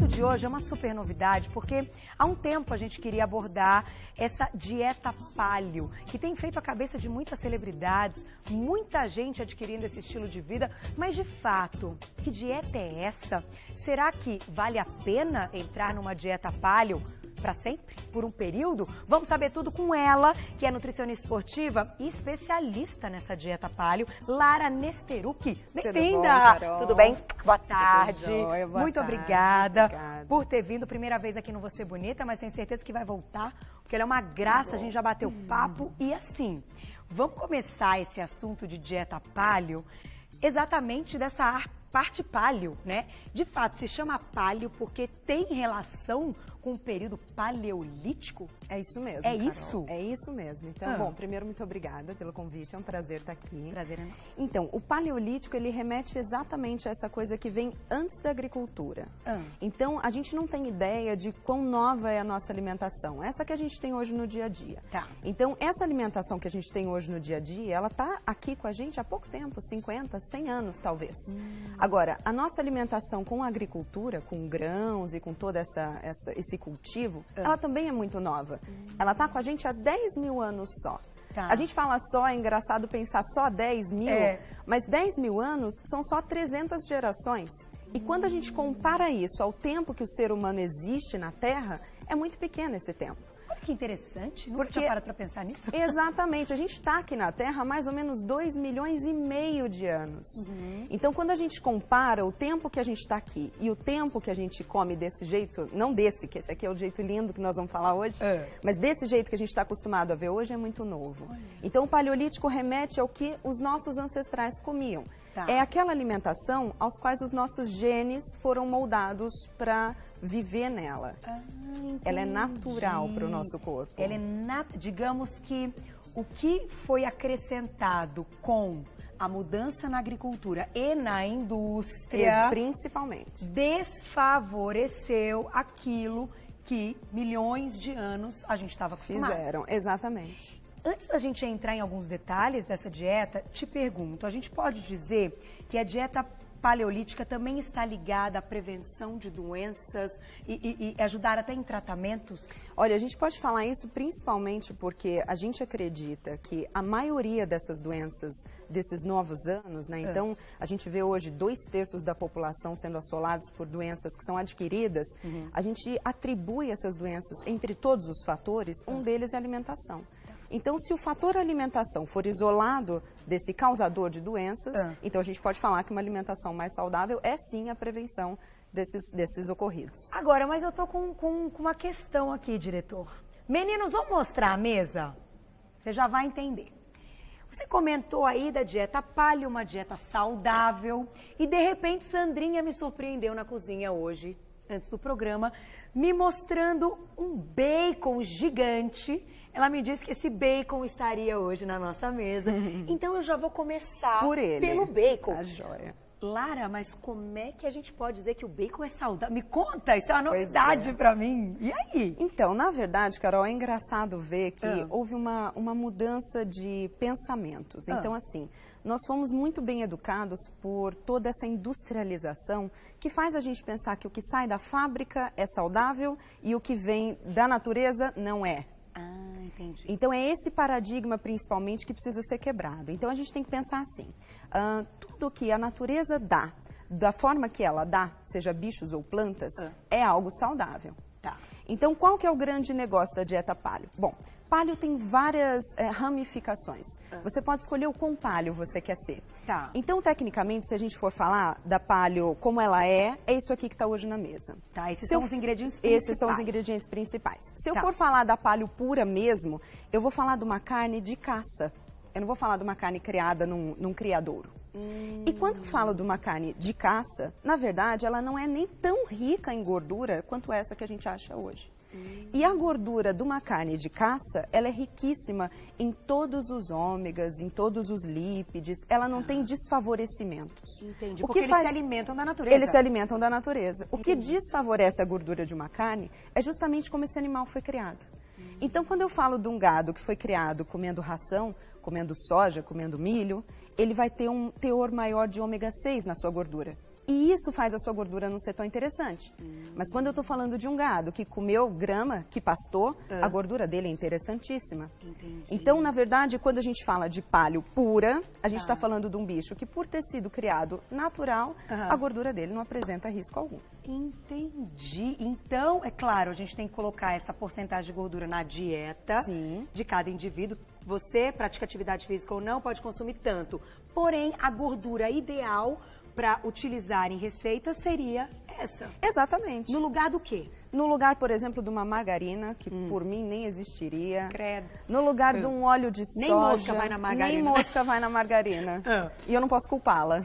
assunto de hoje é uma super novidade, porque há um tempo a gente queria abordar essa dieta paleo, que tem feito a cabeça de muitas celebridades, muita gente adquirindo esse estilo de vida, mas de fato, que dieta é essa? Será que vale a pena entrar numa dieta paleo para sempre, por um período? Vamos saber tudo com ela, que é nutricionista esportiva e especialista nessa dieta paleo, Lara Nesteruk. Bem-vinda! Tudo bem? Boa tarde. Joia, boa Muito tarde. obrigada Obrigada por ter vindo. Primeira vez aqui no Você Bonita, mas tenho certeza que vai voltar, porque ela é uma graça, a gente já bateu papo. E assim, vamos começar esse assunto de dieta paleo exatamente dessa parte paleo, né? De fato, se chama paleo porque tem relação com o período paleolítico? É isso mesmo, É Carol. isso? É isso mesmo. Então, bom, primeiro, muito obrigada pelo convite, é um prazer estar aqui. Prazer é nosso. Então, o paleolítico, ele remete exatamente a essa coisa que vem antes da agricultura. Então, a gente não tem ideia de quão nova é a nossa alimentação, essa que a gente tem hoje no dia a dia. Tá. Então, essa alimentação que a gente tem hoje no dia a dia, ela está aqui com a gente há pouco tempo, 50, 100 anos, talvez. Agora, a nossa alimentação com a agricultura, com grãos e com todo esse cultivo, ela também é muito nova. Ela está com a gente há 10 mil anos só. Tá. A gente fala só, é engraçado pensar só 10 mil, mas 10 mil anos são só 300 gerações. E quando a gente compara isso ao tempo que o ser humano existe na Terra, é muito pequeno esse tempo. Olha que interessante, nunca tinha parado para pensar nisso. Exatamente, a gente está aqui na Terra há mais ou menos 2,5 milhões de anos. Então, quando a gente compara o tempo que a gente está aqui e o tempo que a gente come desse jeito, não desse, que esse aqui é o jeito lindo que nós vamos falar hoje, mas desse jeito que a gente está acostumado a ver hoje é muito novo. Então, o paleolítico remete ao que os nossos ancestrais comiam. Tá. É aquela alimentação aos quais os nossos genes foram moldados para viver nela. Ela é natural para o nosso corpo. Ela é digamos que o que foi acrescentado com a mudança na agricultura e na indústria Principalmente. desfavoreceu aquilo que milhões de anos a gente estava acostumado. Fizeram, exatamente. Antes da gente entrar em alguns detalhes dessa dieta, te pergunto, a gente pode dizer que a dieta paleolítica também está ligada à prevenção de doenças e ajudar até em tratamentos? Olha, a gente pode falar isso principalmente porque a gente acredita que a maioria dessas doenças desses novos anos, né? Então, a gente vê hoje 2/3 da população sendo assolados por doenças que são adquiridas. A gente atribui essas doenças, entre todos os fatores, um deles é a alimentação. Então, se o fator alimentação for isolado desse causador de doenças, então a gente pode falar que uma alimentação mais saudável é sim a prevenção desses ocorridos. Agora, mas eu tô com uma questão aqui, diretor. Meninos, vamos mostrar a mesa? Você já vai entender. Você comentou aí da dieta paleo, uma dieta saudável, e de repente Sandrinha me surpreendeu na cozinha hoje, antes do programa, me mostrando um bacon gigante. Ela me disse que esse bacon estaria hoje na nossa mesa. Então eu já vou começar pelo bacon. A joia. Lara, mas como é que a gente pode dizer que o bacon é saudável? Me conta, isso é uma novidade para mim. E aí? Então, na verdade, Carol, é engraçado ver que houve uma mudança de pensamentos. Então, assim, nós fomos muito bem educados por toda essa industrialização que faz a gente pensar que o que sai da fábrica é saudável e o que vem da natureza não é. Ah, entendi. Então, é esse paradigma, principalmente, que precisa ser quebrado. Então, a gente tem que pensar assim, tudo que a natureza dá, da forma que ela dá, seja bichos ou plantas, é algo saudável. Tá. Então, qual que é o grande negócio da dieta paleo? Bom, paleo tem várias ramificações. Você pode escolher o quão paleo você quer ser. Tá. Então, tecnicamente, se a gente for falar da paleo como ela é isso aqui que está hoje na mesa. Tá, esses são os ingredientes principais. Esses são os ingredientes principais. Se eu for falar da paleo pura mesmo, eu vou falar de uma carne de caça. Eu não vou falar de uma carne criada num criadouro. E quando eu falo de uma carne de caça, na verdade, ela não é nem tão rica em gordura quanto essa que a gente acha hoje. E a gordura de uma carne de caça, ela é riquíssima em todos os ômegas, em todos os lípides, ela não tem desfavorecimentos. Entendi, porque eles se alimentam da natureza. Eles se alimentam da natureza. O que desfavorece a gordura de uma carne é justamente como esse animal foi criado. Então, quando eu falo de um gado que foi criado comendo ração, comendo soja, comendo milho, ele vai ter um teor maior de ômega 6 na sua gordura. E isso faz a sua gordura não ser tão interessante. Mas quando eu estou falando de um gado que comeu grama, que pastou, a gordura dele é interessantíssima. Entendi. Então, na verdade, quando a gente fala de paleo pura, a gente está falando de um bicho que, por ter sido criado natural, a gordura dele não apresenta risco algum. Entendi. Então, é claro, a gente tem que colocar essa porcentagem de gordura na dieta de cada indivíduo. Você, pratica atividade física ou não, pode consumir tanto. Porém, a gordura ideal para utilizar em receitas seria essa. Exatamente. No lugar do quê? No lugar, por exemplo, de uma margarina, que por mim nem existiria. Credo. No lugar de um óleo de soja. Nem mosca vai na margarina. Nem mosca vai na margarina. E eu não posso culpá-la.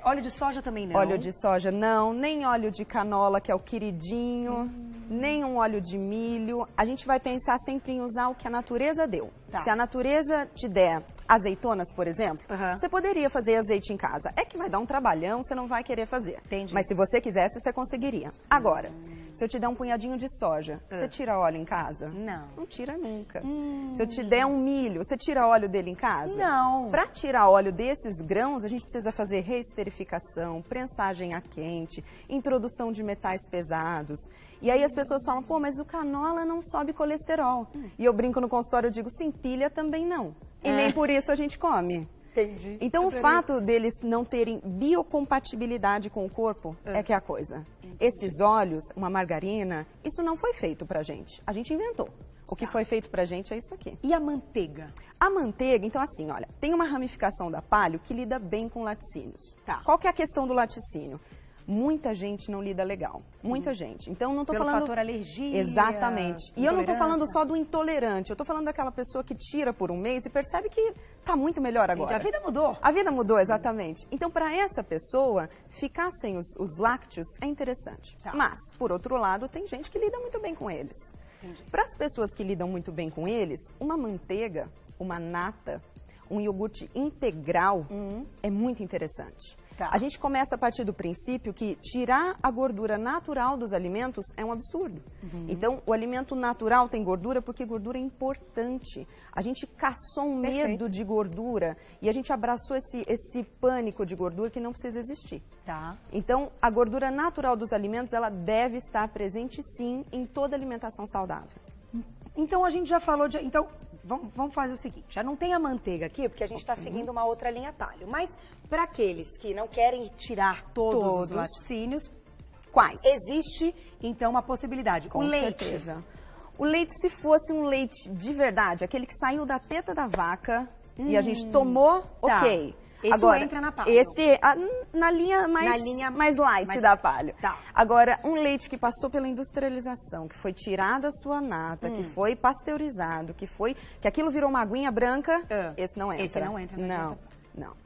Óleo de soja também não. Óleo de soja não, nem óleo de canola, que é o queridinho, nem um óleo de milho. A gente vai pensar sempre em usar o que a natureza deu. Tá. Se a natureza te der azeitonas, por exemplo, você poderia fazer azeite em casa. É que vai dar um trabalhão, você não vai querer fazer. Entendi. Mas se você quisesse, você conseguiria. Agora, se eu te der um punhadinho de soja, você tira óleo em casa? Não. Não tira nunca. Se eu te der um milho, você tira óleo dele em casa? Não. Para tirar óleo desses grãos, a gente precisa fazer reesterificação, prensagem a quente, introdução de metais pesados. E aí as pessoas falam, pô, mas o canola não sobe colesterol. E eu brinco no consultório, eu digo, sim, pilha também não. E nem por isso a gente come. Entendi. Então, o fato deles não terem biocompatibilidade com o corpo é que é a coisa. Esses óleos, uma margarina, isso não foi feito pra gente. A gente inventou. O que foi feito pra gente é isso aqui. E a manteiga? A manteiga, então assim, olha, tem uma ramificação da paleo que lida bem com laticínios. Tá. Qual que é a questão do laticínio? Muita gente não lida legal. Muita gente. Então, não tô Pelo falando... fator alergia. Exatamente. E eu não tô falando só do intolerante. Eu tô falando daquela pessoa que tira por um mês e percebe que tá muito melhor agora. A vida mudou. A vida mudou, exatamente. Então, para essa pessoa, ficar sem os lácteos é interessante. Tá. Mas, por outro lado, tem gente que lida muito bem com eles. Para as pessoas que lidam muito bem com eles, uma manteiga, uma nata, um iogurte integral é muito interessante. Tá. A gente começa a partir do princípio que tirar a gordura natural dos alimentos é um absurdo. Então, o alimento natural tem gordura porque gordura é importante. A gente caçou um medo de gordura e a gente abraçou esse pânico de gordura que não precisa existir. Tá. Então, a gordura natural dos alimentos, ela deve estar presente, sim, em toda alimentação saudável. Então, a gente já falou de... Então, vamos fazer o seguinte, já não tem a manteiga aqui, porque a gente está seguindo uma outra linha paleo. Mas, para aqueles que não querem tirar todos os laticínios, quais? Existe, então, uma possibilidade. Com o leite. certeza. O leite, se fosse um leite de verdade, aquele que saiu da teta da vaca e a gente tomou, ok. Esse agora, entra na paleo. Esse, na linha mais light da paleo. Tá. Agora, um leite que passou pela industrialização, que foi tirada a sua nata, que foi pasteurizado, que aquilo virou uma aguinha branca, esse não entra. Esse não entra na dieta. Não.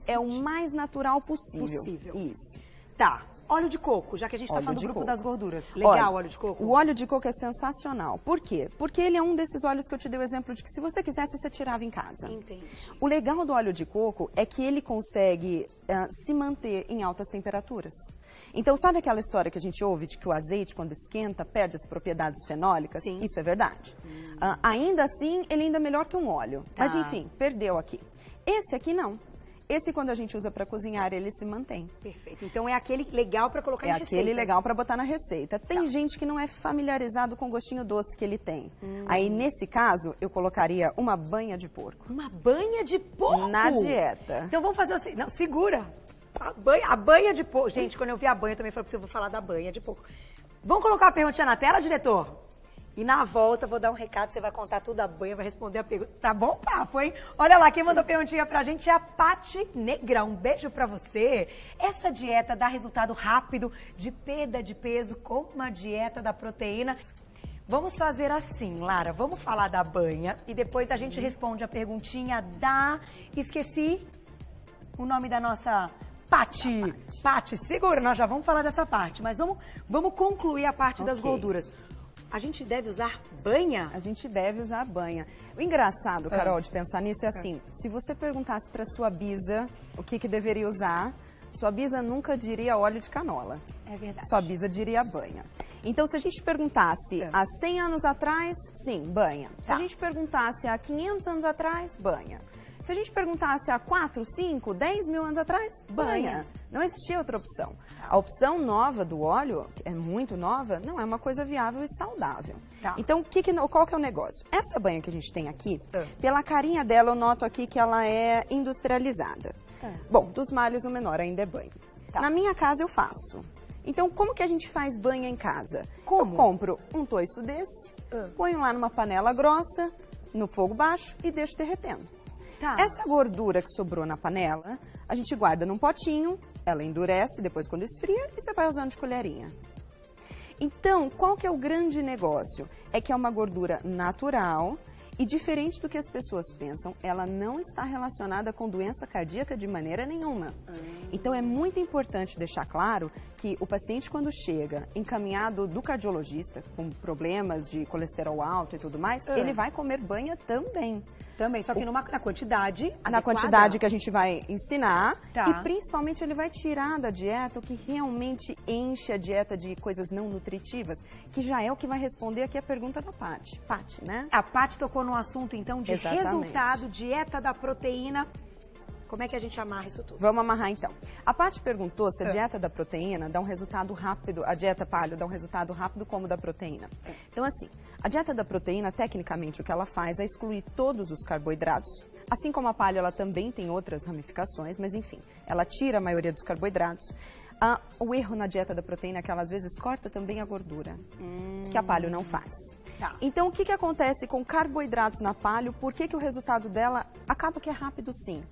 É o mais natural possível. Isso. Tá. Óleo de coco, já que a gente está falando do grupo das gorduras. Legal, olha, óleo de coco? O óleo de coco é sensacional. Por quê? Porque ele é um desses óleos que eu te dei o exemplo de que se você quisesse, você tirava em casa. Entendi. O legal do óleo de coco é que ele consegue se manter em altas temperaturas. Então, sabe aquela história que a gente ouve de que o azeite, quando esquenta, perde as propriedades fenólicas? Sim. Isso é verdade. Ainda assim, ele ainda é melhor que um óleo. Tá. Mas, enfim, perdeu aqui. Esse aqui, não. Esse, quando a gente usa para cozinhar, ele se mantém. Perfeito. Então, é aquele legal para colocar em receita. É aquele legal para botar na receita. Tem gente que não é familiarizado com o gostinho doce que ele tem. Aí, nesse caso, eu colocaria uma banha de porco. Uma banha de porco? Na dieta. Então, vamos fazer assim. Não, segura. A banha de porco. Gente, quando eu vi a banha, eu também falei para você, eu vou falar da banha de porco. Vamos colocar a perguntinha na tela, diretor? E na volta, eu vou dar um recado, você vai contar tudo a banha, vai responder a pergunta. Tá bom papo, hein? Olha lá, quem mandou perguntinha pra gente é a Pati Negrão. Um beijo pra você. Essa dieta dá resultado rápido de perda de peso com uma dieta da proteína. Vamos fazer assim, Lara, vamos falar da banha e depois a gente responde a perguntinha da... Esqueci o nome da nossa... Pati, segura, nós já vamos falar dessa parte, mas vamos concluir a parte das gorduras. A gente deve usar banha? A gente deve usar banha. O engraçado, Carol, de pensar nisso é assim, se você perguntasse para sua bisa o que deveria usar, sua bisa nunca diria óleo de canola. É verdade. Sua bisa diria banha. Então, se a gente perguntasse há 100 anos atrás, sim, banha. Se a gente perguntasse há 500 anos atrás, banha. Se a gente perguntasse há 4, 5, 10 mil anos atrás, banha. Não existia outra opção. A opção nova do óleo, que é muito nova, não é uma coisa viável e saudável. Tá. Então, qual que é o negócio? Essa banha que a gente tem aqui, pela carinha dela, eu noto aqui que ela é industrializada. Bom, dos males o menor ainda é banho. Tá. Na minha casa eu faço. Então, como que a gente faz banha em casa? Como? Eu compro um toiço desse, ponho lá numa panela grossa, no fogo baixo e deixo derretendo. Tá. Essa gordura que sobrou na panela, a gente guarda num potinho, ela endurece depois quando esfria e você vai usando de colherinha. Então, qual que é o grande negócio? É que é uma gordura natural e diferente do que as pessoas pensam, ela não está relacionada com doença cardíaca de maneira nenhuma. Então, é muito importante deixar claro que o paciente, quando chega encaminhado do cardiologista, com problemas de colesterol alto e tudo mais, ele vai comer banha também. Também, só que na quantidade Na adequada. quantidade que a gente vai ensinar. Tá. E principalmente ele vai tirar da dieta o que realmente enche a dieta de coisas não nutritivas, que já é o que vai responder aqui a pergunta da Paty. Paty, né? A Paty tocou no assunto, então, de Exatamente. resultado, dieta da proteína. Como é que a gente amarra isso tudo? Vamos amarrar então. A Paty perguntou se a dieta da proteína dá um resultado rápido, a dieta paleo dá um resultado rápido como da proteína. Então assim, a dieta da proteína, tecnicamente, o que ela faz é excluir todos os carboidratos. Assim como a paleo, ela também tem outras ramificações, mas enfim, ela tira a maioria dos carboidratos. O erro na dieta da proteína é que ela às vezes corta também a gordura, que a paleo não faz. Tá. Então, o que acontece com carboidratos na paleo? Por que o resultado dela acaba que é rápido sim?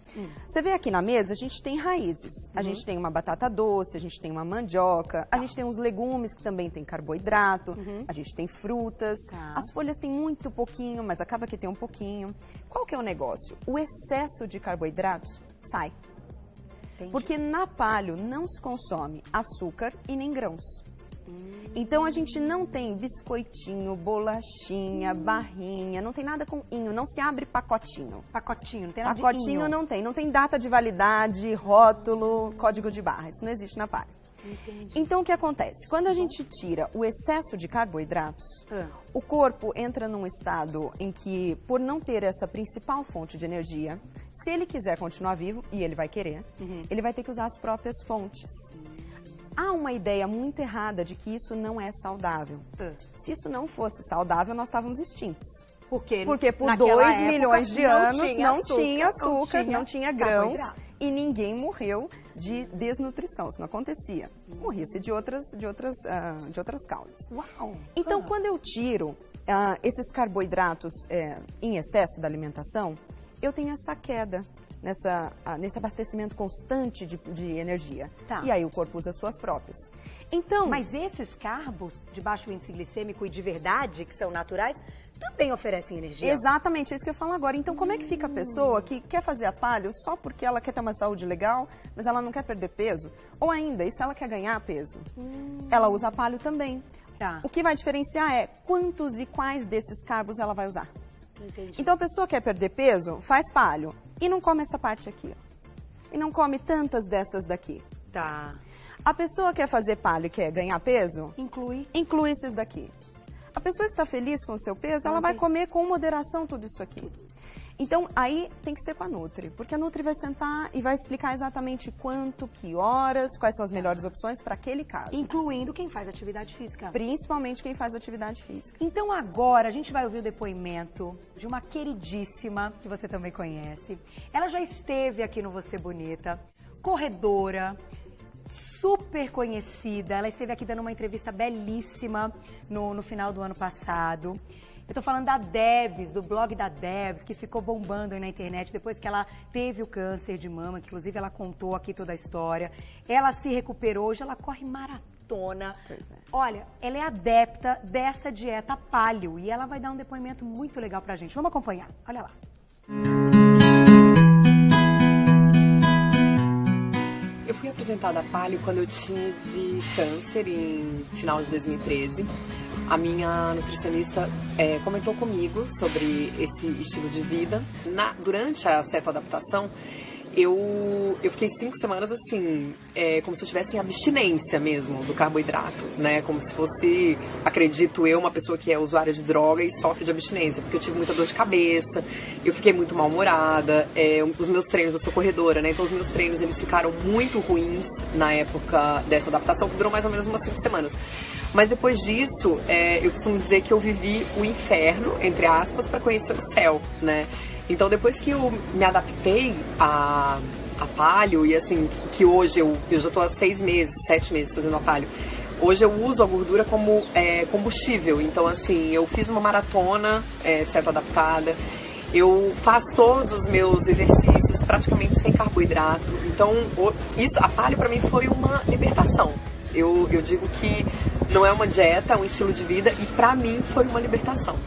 Você vê aqui na mesa, a gente tem raízes. A gente tem uma batata doce, a gente tem uma mandioca, a gente tem uns legumes que também tem carboidrato, a gente tem frutas. As folhas têm muito pouquinho, mas acaba que tem um pouquinho. Qual que é o negócio? O excesso de carboidratos sai. Entendi. Porque na paleo não se consome açúcar e nem grãos. Então a gente não tem biscoitinho, bolachinha, barrinha, não tem nada com inho, não se abre pacotinho. Pacotinho, não tem nada de Pacotinho inho. não tem data de validade, rótulo, código de barra, isso não existe na paleo. Entendi. Então o que acontece? Quando a gente tira o excesso de carboidratos, o corpo entra num estado em que, por não ter essa principal fonte de energia, se ele quiser continuar vivo, e ele vai querer, ele vai ter que usar as próprias fontes. Há uma ideia muito errada de que isso não é saudável. Se isso não fosse saudável, nós estávamos extintos. Porque por naquela 2 época milhões de anos não tinha açúcar, não tinha grãos carboidrato. e ninguém morreu de desnutrição. Isso não acontecia. Morria-se de outras causas. Uau! Então, quando eu tiro esses carboidratos em excesso da alimentação, eu tenho essa queda nesse abastecimento constante de energia. Tá. E aí o corpo usa as suas próprias. Então, Mas esses carbos de baixo índice glicêmico e de verdade, que são naturais, também oferecem energia. exatamente, é isso que eu falo agora. Então, como é que fica a pessoa que quer fazer a paleo só porque ela quer ter uma saúde legal, mas ela não quer perder peso? Ou ainda, e se ela quer ganhar peso? Ela usa a paleo também. Tá. O que vai diferenciar é quantos e quais desses carbos ela vai usar. Entendi. Então, a pessoa quer perder peso, faz paleo e não come essa parte aqui, ó. E não come tantas dessas daqui. Tá. A pessoa quer fazer paleo e quer ganhar peso, Inclui. inclui esses daqui. A pessoa está feliz com o seu peso, ela vai comer com moderação tudo isso aqui. Então, aí tem que ser com a Nutri, porque a Nutri vai sentar e vai explicar exatamente quanto, que horas, quais são as melhores opções para aquele caso. Incluindo quem faz atividade física. Principalmente quem faz atividade física. Então agora a gente vai ouvir o depoimento de uma queridíssima, que você também conhece. Ela já esteve aqui no Você Bonita, corredora, super conhecida. Ela esteve aqui dando uma entrevista belíssima no final do ano passado. Eu tô falando da Debs, do blog da Debs, que ficou bombando aí na internet depois que ela teve o câncer de mama, que inclusive ela contou aqui toda a história. Ela se recuperou, hoje ela corre maratona. Pois é. Olha, ela é adepta dessa dieta paleo e ela vai dar um depoimento muito legal pra gente. Vamos acompanhar, olha lá. Eu fui apresentada a paleo quando eu tive câncer em final de 2013. A minha nutricionista comentou comigo sobre esse estilo de vida. Durante a cetoadaptação, eu fiquei 5 semanas assim, como se eu tivesse em abstinência mesmo do carboidrato, né? Como se fosse, acredito eu, uma pessoa que é usuária de droga e sofre de abstinência, porque eu tive muita dor de cabeça, eu fiquei muito mal-humorada, os meus treinos, eu sou corredora, né? Então os meus treinos, eles ficaram muito ruins na época dessa adaptação, que durou mais ou menos umas 5 semanas. Mas depois disso, eu costumo dizer que eu vivi o inferno, entre aspas, para conhecer o céu, né? Então, depois que eu me adaptei a paleo, e assim, que hoje eu já tô há 6 meses, 7 meses fazendo a paleo, hoje eu uso a gordura como combustível. Então, assim, eu fiz uma maratona, certo, adaptada, eu faço todos os meus exercícios praticamente sem carboidrato. Então, a paleo pra mim foi uma libertação. Eu digo que não é uma dieta, é um estilo de vida, e pra mim foi uma libertação.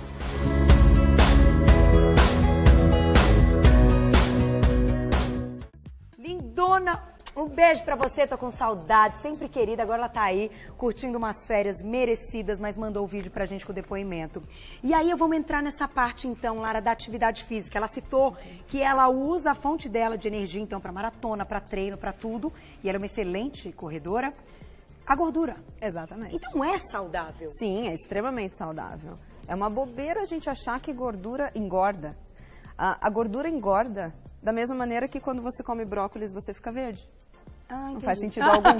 Lindona, um beijo pra você, tô com saudade, sempre querida, agora ela tá aí curtindo umas férias merecidas, mas mandou o vídeo pra gente com o depoimento. E aí vamos entrar nessa parte então, Lara, da atividade física. Ela citou que ela usa a fonte dela de energia então pra maratona, pra treino, pra tudo, e ela é uma excelente corredora. A gordura. Exatamente. Então é saudável? Sim, é extremamente saudável. É uma bobeira a gente achar que gordura engorda. A gordura engorda da mesma maneira que quando você come brócolis você fica verde. Não faz sentido algum.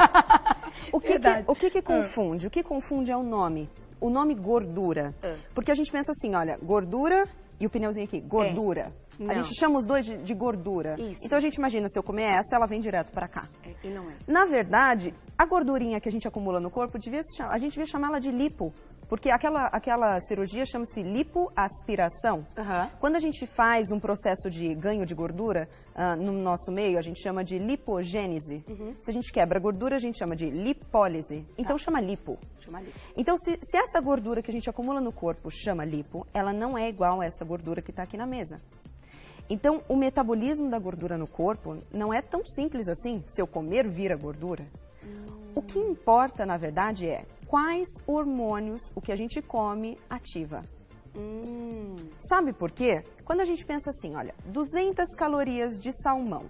O que confunde? O que confunde é o nome. O nome gordura. Porque a gente pensa assim, olha, gordura e o pneuzinho aqui, gordura. A gente chama os dois de gordura. Isso. Então a gente imagina, se eu comer essa, ela vem direto pra cá. E não é. Na verdade, a gordurinha que a gente acumula no corpo, a gente devia chamá-la de lipo. Porque aquela cirurgia chama-se lipoaspiração. Quando a gente faz um processo de ganho de gordura no nosso meio, a gente chama de lipogênese. Se a gente quebra a gordura, a gente chama de lipólise. Então chama lipo. Então se essa gordura que a gente acumula no corpo chama lipo, ela não é igual a essa gordura que está aqui na mesa. Então o metabolismo da gordura no corpo não é tão simples assim. Se eu comer, vira gordura. O que importa, na verdade, é quais hormônios o que a gente come ativa. Sabe por quê? Quando a gente pensa assim, olha, 200 calorias de salmão,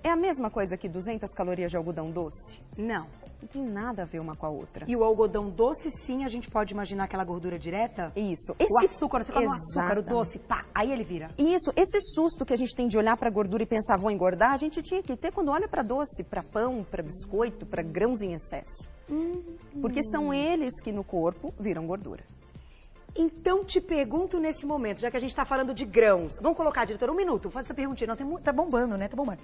é a mesma coisa que 200 calorias de algodão doce? Não. Não tem nada a ver uma com a outra. E o algodão doce, sim, a gente pode imaginar aquela gordura direta? Isso. O açúcar, você come o açúcar, o doce, pá, aí ele vira. Isso. Esse susto que a gente tem de olhar para gordura e pensar, vou engordar, a gente tinha que ter quando olha para doce, para pão, para biscoito, para grãos em excesso. Porque são eles que no corpo viram gordura. Então, te pergunto nesse momento, já que a gente está falando de grãos. Vamos colocar, diretora, um minuto. Vou fazer essa perguntinha. Não, tá bombando, né? Tá bombando.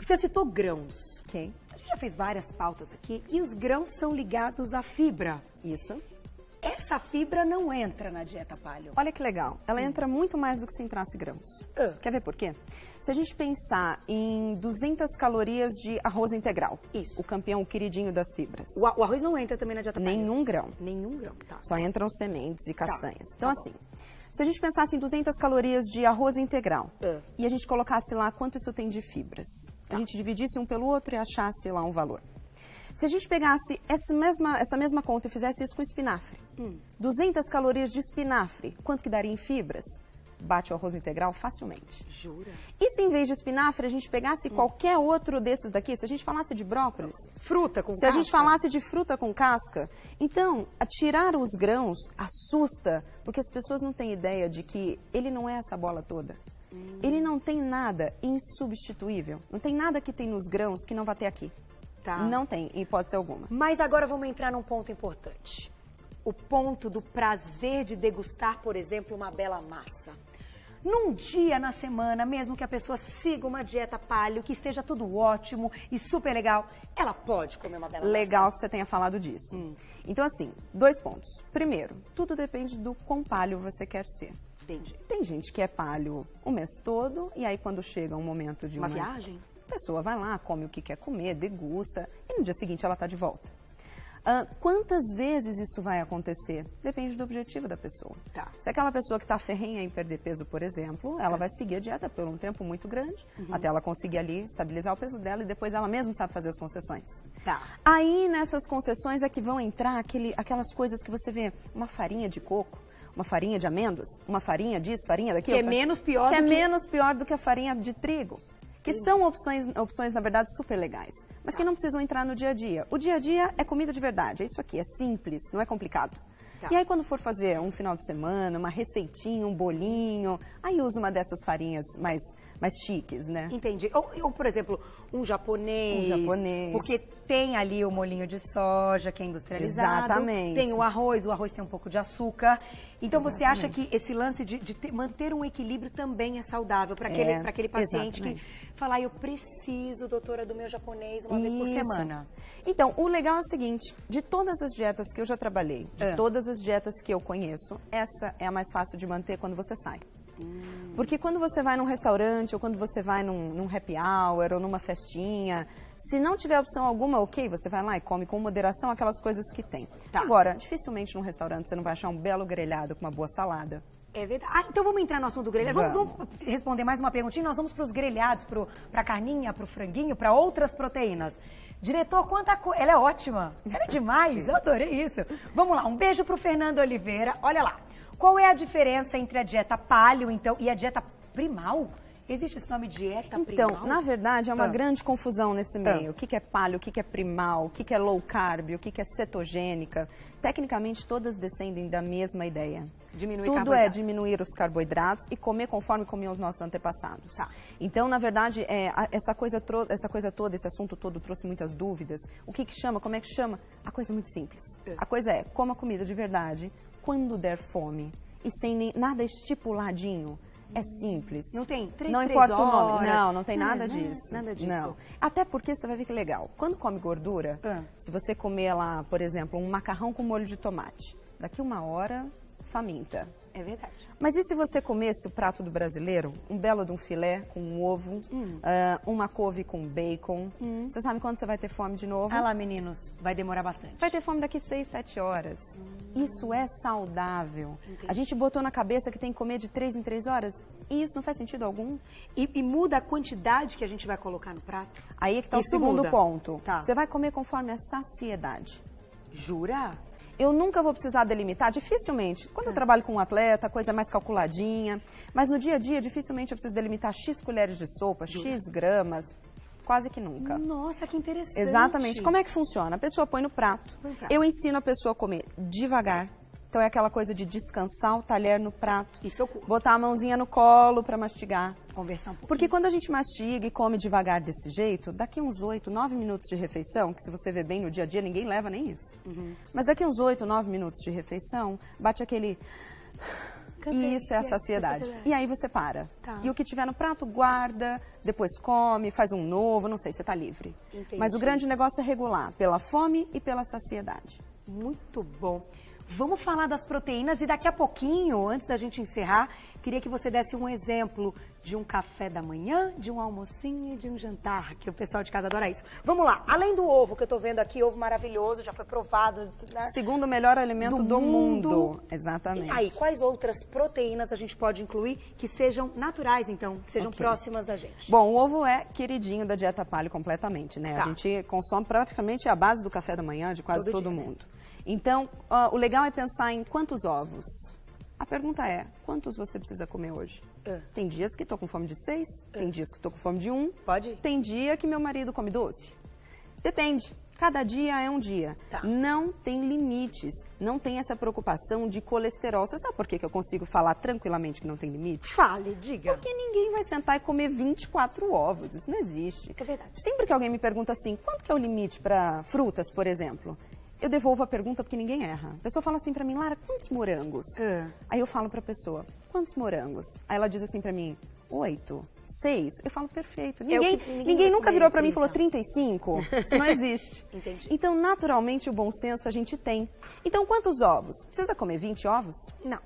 Você citou grãos. Ok. A gente já fez várias pautas aqui. E os grãos são ligados à fibra. Isso. Essa fibra não entra na dieta paleo. Olha que legal. Ela entra muito mais do que se entrasse grãos. Quer ver por quê? Se a gente pensar em 200 calorias de arroz integral. Isso. O campeão, o queridinho das fibras. O arroz não entra também na dieta paleo? Nenhum grão. Nenhum grão, tá. Só entram sementes e castanhas. Então, assim, se a gente pensasse em 200 calorias de arroz integral e a gente colocasse lá quanto isso tem de fibras, a gente dividisse um pelo outro e achasse lá um valor. Se a gente pegasse essa mesma conta e fizesse isso com espinafre, 200 calorias de espinafre, quanto que daria em fibras? Bate o arroz integral facilmente. Jura? E se em vez de espinafre a gente pegasse qualquer outro desses daqui, se a gente falasse de brócolis, fruta com se casca. a gente falasse de fruta com casca, então tirar os grãos assusta, porque as pessoas não têm ideia de que ele não é essa bola toda. Ele não tem nada insubstituível, não tem nada que tem nos grãos que não vai ter aqui. Tá. Não tem, em hipótese alguma. Mas agora vamos entrar num ponto importante. O ponto do prazer de degustar, por exemplo, uma bela massa. Num dia na semana, mesmo que a pessoa siga uma dieta paleo, que esteja tudo ótimo e super legal, ela pode comer uma bela massa. Legal que você tenha falado disso. Então, assim, 2 pontos. Primeiro, tudo depende do quão paleo você quer ser. Entendi. Tem gente que é paleo o mês todo, e aí quando chega um momento de uma viagem, a pessoa vai lá, come o que quer comer, degusta, e no dia seguinte ela está de volta. Quantas vezes isso vai acontecer? Depende do objetivo da pessoa. Tá. Se aquela pessoa que está ferrenha em perder peso, por exemplo, ela vai seguir a dieta por um tempo muito grande, até ela conseguir ali estabilizar o peso dela e depois ela mesma sabe fazer as concessões. Tá. Aí nessas concessões é que vão entrar aquelas coisas que você vê, uma farinha de coco, uma farinha de amêndoas, uma farinha disso, farinha daquilo. Que é menos pior menos pior do que a farinha de trigo. que são opções, na verdade, super legais, mas que não precisam entrar no dia a dia. O dia a dia é comida de verdade, é isso aqui, é simples, não é complicado. E aí, quando for fazer um final de semana, uma receitinha, um bolinho, aí usa uma dessas farinhas mais chiques, né? Entendi. Ou, por exemplo, um japonês. Um japonês. Porque tem ali o molhinho de soja, que é industrializado. Exatamente. Tem o arroz tem um pouco de açúcar. Então, você acha que esse lance de manter um equilíbrio também é saudável para aquele paciente que fala, eu preciso, doutora, do meu japonês uma vez por semana? Então, o legal é o seguinte, de todas as dietas que eu já trabalhei, de todas as dietas que eu conheço, essa é a mais fácil de manter quando você sai. Porque quando você vai num restaurante, ou quando você vai num happy hour, ou numa festinha, se não tiver opção alguma, ok, você vai lá e come com moderação aquelas coisas que tem. Agora, dificilmente num restaurante você não vai achar um belo grelhado com uma boa salada. É verdade. Então vamos entrar no assunto do grelhado. Vamos responder mais uma perguntinha. Nós vamos para os grelhados, para a carninha, para o franguinho, para outras proteínas. Diretor, quanta coisa. Ela é ótima. Ela é demais. Eu adorei isso. Vamos lá. Um beijo para o Fernando Oliveira. Olha lá. Qual é a diferença entre a dieta paleo, então, e a dieta primal? Existe esse nome, dieta primal? Então, na verdade, é uma grande confusão nesse meio. O que é paleo, o que é primal, o que é low carb, o que é cetogênica. Tecnicamente, todas descendem da mesma ideia. Tudo é diminuir os carboidratos e comer conforme comiam os nossos antepassados. Então, na verdade, essa coisa toda, esse assunto todo trouxe muitas dúvidas. O que chama, como é que chama? A coisa é muito simples. A coisa é, coma comida de verdade quando der fome e sem nada estipuladinho. É simples. Não tem 3 Não importa horas. o nome. Não tem nada disso. Nada disso. Não. Até porque você vai ver que legal. Quando come gordura, se você comer lá, por exemplo, um macarrão com molho de tomate, daqui 1 hora, faminta. É verdade. Mas e se você comesse o prato do brasileiro? Um belo de um filé com um ovo, uma couve com bacon. Você sabe quando você vai ter fome de novo? Ah lá, meninos, vai demorar bastante. Vai ter fome daqui 6, 7 horas. Isso é saudável. Entendi. A gente botou na cabeça que tem que comer de 3 em 3 horas. E isso não faz sentido algum. E muda a quantidade que a gente vai colocar no prato? Aí é que está o segundo ponto. Você vai comer conforme a saciedade. Jura? Eu nunca vou precisar delimitar, dificilmente. Quando eu trabalho com um atleta, a coisa é mais calculadinha. Mas no dia a dia, dificilmente eu preciso delimitar X colheres de sopa, X gramas. Quase que nunca. Nossa, que interessante. Exatamente. Como é que funciona? A pessoa põe no prato. Eu ensino a pessoa a comer devagar. Então é aquela coisa de descansar o talher no prato. Isso eu curto. Botar a mãozinha no colo para mastigar. Conversar um pouquinho. Porque quando a gente mastiga e come devagar desse jeito, daqui uns 8, 9 minutos de refeição, que se você vê bem no dia a dia, ninguém leva nem isso. Mas daqui uns 8, 9 minutos de refeição, bate aquele... Isso é a saciedade. E aí você para. E o que tiver no prato, guarda, depois come, faz um novo, não sei, você está livre. Entendi. Mas o grande negócio é regular, pela fome e pela saciedade. Muito bom. Vamos falar das proteínas e daqui a pouquinho, antes da gente encerrar, queria que você desse um exemplo de um café da manhã, de um almocinho e de um jantar, que o pessoal de casa adora isso. Vamos lá, além do ovo, que eu tô vendo aqui, ovo maravilhoso, já foi provado. Né? Segundo melhor alimento do mundo. Exatamente. E aí, quais outras proteínas a gente pode incluir que sejam naturais, então, que sejam próximas da gente? Bom, o ovo é queridinho da dieta paleo completamente, né? A gente consome praticamente a base do café da manhã de quase todo mundo. Então, o legal é pensar em quantos ovos. A pergunta é, quantos você precisa comer hoje? Tem dias que estou com fome de 6, tem dias que estou com fome de 1. Pode? Tem dia que meu marido come 12. Depende. Cada dia é um dia. Não tem limites. Não tem essa preocupação de colesterol. Você sabe por que eu consigo falar tranquilamente que não tem limite? Fale, diga. Porque ninguém vai sentar e comer 24 ovos. Isso não existe. É verdade. Sempre que alguém me pergunta assim, quanto que é o limite para frutas, por exemplo? Eu devolvo a pergunta porque ninguém erra. A pessoa fala assim pra mim, Lara, quantos morangos? Aí eu falo pra pessoa, quantos morangos? Aí ela diz assim pra mim, 8, 6. Eu falo, perfeito. Ninguém nunca virou pra mim e falou 35. Isso não existe. Entendi. Então, naturalmente, o bom senso a gente tem. Então, quantos ovos? Precisa comer 20 ovos? Não.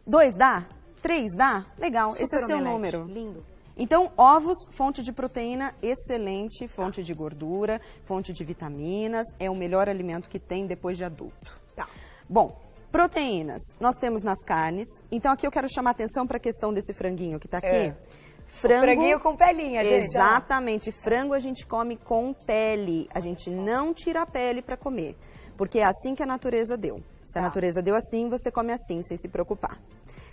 2 dá? 3 dá? Legal, Super esse é seu omelete. número. Lindo. Então, ovos, fonte de proteína excelente, fonte de gordura, fonte de vitaminas, é o melhor alimento que tem depois de adulto. Bom, proteínas, nós temos nas carnes, então aqui eu quero chamar a atenção para a questão desse franguinho que está aqui. Franguinho com pelinha, gente. Exatamente, frango a gente come com pele, a gente não tira a pele para comer, porque é assim que a natureza deu. Se a natureza deu assim, você come assim, sem se preocupar.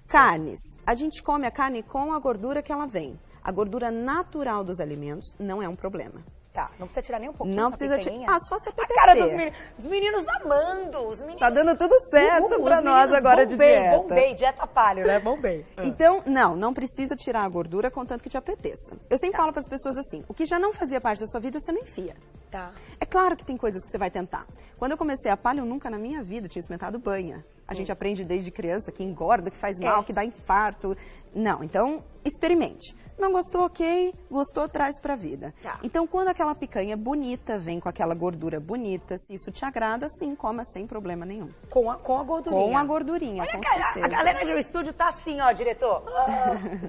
Carnes, a gente come a carne com a gordura que ela vem. A gordura natural dos alimentos não é um problema. Tá, não precisa tirar nem um pouquinho. Não precisa tirar. Ah, só se A apetecer. cara dos meninos. Os meninos amando. Os meninos... Tá dando tudo certo pra nós agora de dieta. Bombei, dieta paleo, né? Bombei. Então, não precisa tirar a gordura contanto que te apeteça. Eu sempre falo para as pessoas assim, o que já não fazia parte da sua vida, você não enfia. Tá. É claro que tem coisas que você vai tentar. Quando eu comecei a paleo, eu nunca na minha vida tinha experimentado banha. A gente aprende desde criança que engorda, que faz mal, que dá infarto. Não, então experimente. Não gostou, ok. Gostou, traz pra vida. Tá. Então, quando aquela picanha bonita vem com aquela gordura bonita, se isso te agrada, sim, coma sem problema nenhum. Com a gordurinha. Com a gordurinha, Olha, com a certeza. galera do estúdio tá assim, ó, diretor.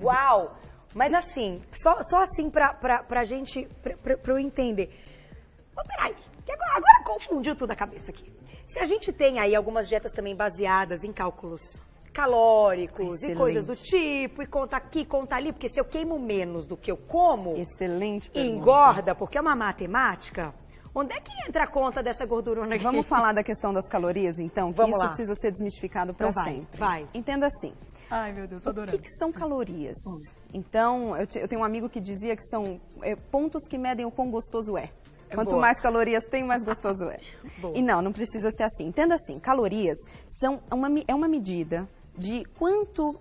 Uau! Mas assim, só assim pra gente, pra eu entender. Mas peraí, que agora confundiu tudo a cabeça aqui. Se a gente tem aí algumas dietas também baseadas em cálculos calóricos Excelente. e coisas do tipo, e conta aqui, conta ali, porque se eu queimo menos do que eu como, Excelente e pergunta. engorda, porque é uma matemática, onde é que entra a conta dessa gordurona aqui? Vamos falar da questão das calorias, então, que Vamos isso lá. precisa ser desmistificado para Então vai, sempre. vai. Entenda assim. Ai, meu Deus, tô O adorando. que são calorias? Então, eu tenho um amigo que dizia que são pontos que medem o quão gostoso é. Quanto boa. mais calorias tem, mais gostoso é. Boa. E não precisa ser assim. Entenda assim, calorias é uma medida de quanto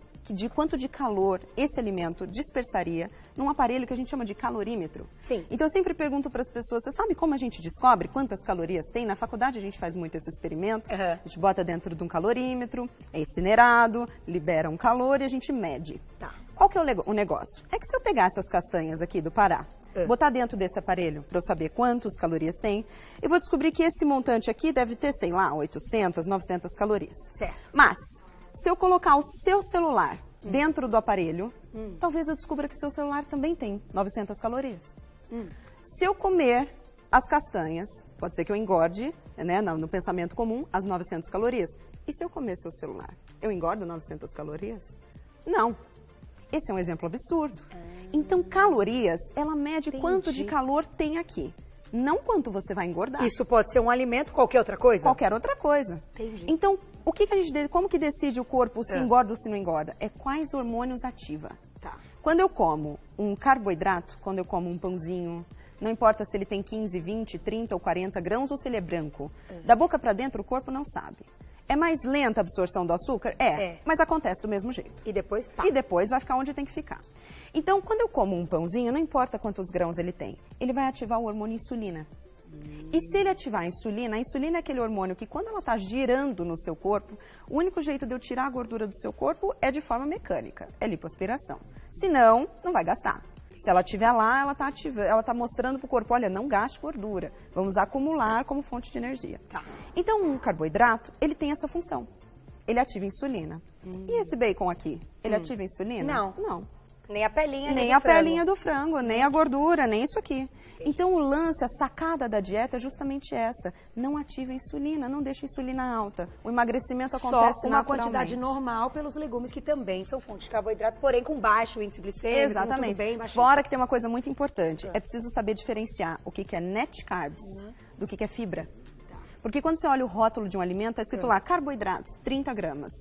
de calor esse alimento dispersaria num aparelho que a gente chama de calorímetro. Sim. Então eu sempre pergunto para as pessoas, você sabe como a gente descobre quantas calorias tem? Na faculdade a gente faz muito esse experimento, Uhum. a gente bota dentro de um calorímetro, é incinerado, libera um calor e a gente mede. Tá. Qual que é o negócio? É que se eu pegar essas castanhas aqui do Pará, botar dentro desse aparelho para eu saber quantas calorias tem, eu vou descobrir que esse montante aqui deve ter, sei lá, 800, 900 calorias. Certo. Mas, se eu colocar o seu celular dentro do aparelho, talvez eu descubra que seu celular também tem 900 calorias. Se eu comer as castanhas, pode ser que eu engorde, né, no pensamento comum, as 900 calorias. E se eu comer seu celular, eu engordo 900 calorias? Não. Esse é um exemplo absurdo. Então, calorias, ela mede quanto de calor tem aqui. Não quanto você vai engordar. Isso pode ser um alimento, qualquer outra coisa? Qualquer outra coisa. Entendi. Então, como que decide o corpo se engorda ou se não engorda? É quais hormônios ativa. Tá. Quando eu como um carboidrato, quando eu como um pãozinho, não importa se ele tem 15, 20, 30 ou 40 grãos ou se ele é branco. Da boca para dentro, o corpo não sabe. É mais lenta a absorção do açúcar? É, mas acontece do mesmo jeito. E depois, pá. E depois vai ficar onde tem que ficar. Então, quando eu como um pãozinho, não importa quantos grãos ele tem, ele vai ativar o hormônio insulina. E se ele ativar a insulina é aquele hormônio que quando ela está girando no seu corpo, o único jeito de eu tirar a gordura do seu corpo é de forma mecânica, é lipoaspiração. Senão, não vai gastar. Se ela estiver lá, ela está mostrando para o corpo, olha, não gaste gordura, vamos acumular como fonte de energia. Tá. Então, um carboidrato, ele tem essa função. Ele ativa a insulina. E esse bacon aqui, ele ativa a insulina? Não. Não. Nem a pelinha, Nem a pelinha do frango, nem a gordura, nem isso aqui. Então, o lance, a sacada da dieta é justamente essa. Não ativa a insulina, não deixa a insulina alta. O emagrecimento acontece Só uma naturalmente. quantidade normal pelos legumes, que também são fonte de carboidrato, porém com baixo índice glicêmico. Exatamente. Tudo bem, baixinho. Fora que tem uma coisa muito importante. É preciso saber diferenciar o que é net carbs do que é fibra. Porque quando você olha o rótulo de um alimento, está escrito lá, carboidratos, 30 gramas.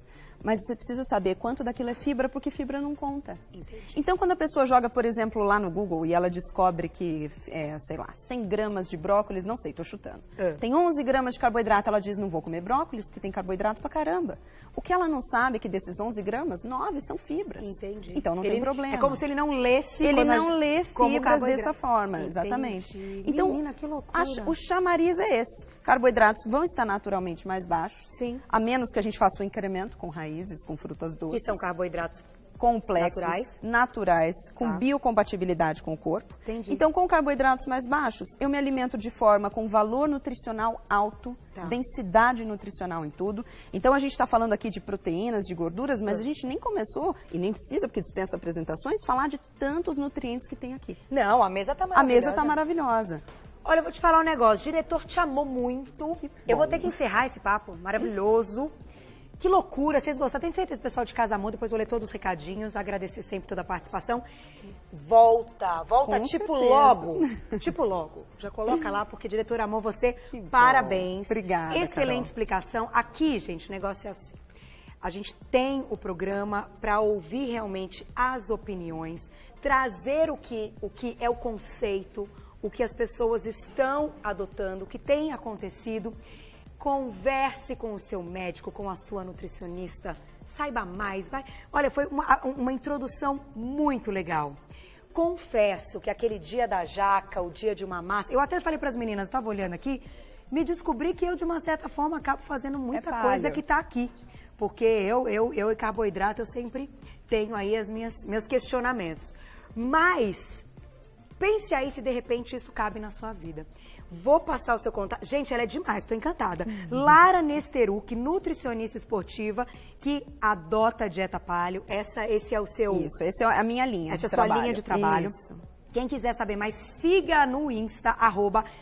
Mas você precisa saber quanto daquilo é fibra, porque fibra não conta. Entendi. Então, quando a pessoa joga, por exemplo, lá no Google e ela descobre que, sei lá, 100 gramas de brócolis, não sei, tô chutando. Tem 11 gramas de carboidrato, ela diz, não vou comer brócolis, porque tem carboidrato pra caramba. O que ela não sabe é que desses 11 gramas, 9 são fibras. Entendi. Então, não tem problema. É como se ele não lesse. Ele não lê como fibras carboidrato. dessa forma, Entendi. exatamente. Então, Menina, que loucura. o chamariz é esse. Carboidratos vão estar naturalmente mais baixos. Sim. A menos que a gente faça o incremento com raízes, com frutas doces. Que são carboidratos complexos, naturais, com Tá. biocompatibilidade com o corpo. Entendi. Então, com carboidratos mais baixos, eu me alimento de forma com valor nutricional alto, Tá. densidade nutricional em tudo. Então, a gente está falando aqui de proteínas, de gorduras, mas a gente nem começou, e nem precisa, porque dispensa apresentações, falar de tantos nutrientes que tem aqui. Não, a mesa tá A maravilhosa. mesa está maravilhosa. Olha, eu vou te falar um negócio. O diretor te amou muito. Eu vou ter que encerrar esse papo maravilhoso. Que loucura, vocês gostaram? Tenho certeza, pessoal de Casa Amor, depois vou ler todos os recadinhos, agradecer sempre toda a participação. Volta Com tipo certeza. logo, tipo logo. Já coloca lá, porque diretor amou você, bom. parabéns. Obrigada, Excelente Carol. explicação. Aqui, gente, o negócio é assim. A gente tem o programa para ouvir realmente as opiniões, trazer o que é o conceito, o que as pessoas estão adotando, o que tem acontecido. Converse com o seu médico, com a sua nutricionista, saiba mais. Olha, foi uma introdução muito legal. Confesso que aquele dia da jaca, o dia de uma massa, eu até falei para as meninas, estava olhando aqui, me descobri que eu, de uma certa forma, acabo fazendo muita coisa que está aqui. Porque eu e carboidrato, eu sempre tenho aí meus questionamentos. Mas, pense aí se de repente isso cabe na sua vida. Vou passar o seu contato. Gente, ela é demais, estou encantada. Lara Nesteruk, nutricionista esportiva, que adota a dieta paleo. Esse é o seu... Isso, essa é a minha linha de trabalho. Essa é a sua linha de trabalho. Isso. Quem quiser saber mais, siga no Insta,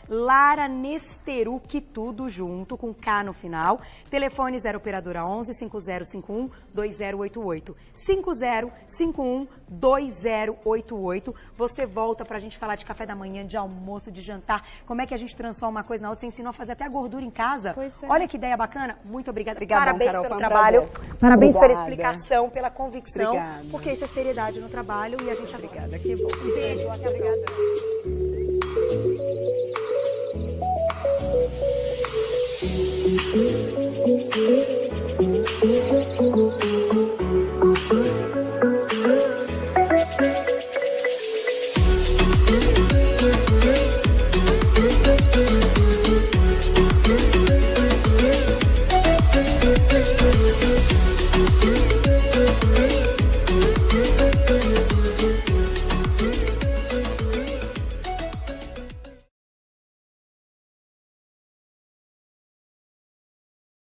@Lara Nesteruk, tudo junto, com K no final. Telefone 0 operadora 11 5051 2088. 5051 2088. Você volta pra gente falar de café da manhã, de almoço, de jantar. Como é que a gente transforma uma coisa na outra? Você ensinou a fazer até a gordura em casa. Pois é. Olha que ideia bacana. Muito obrigada. Obrigada, Parabéns Carol, pelo foi um trabalho. prazer. Parabéns pela Obrigada. explicação, pela convicção. Obrigada. Porque isso é seriedade no trabalho e a gente... Obrigada, que bom. Um beijo, até a próxima.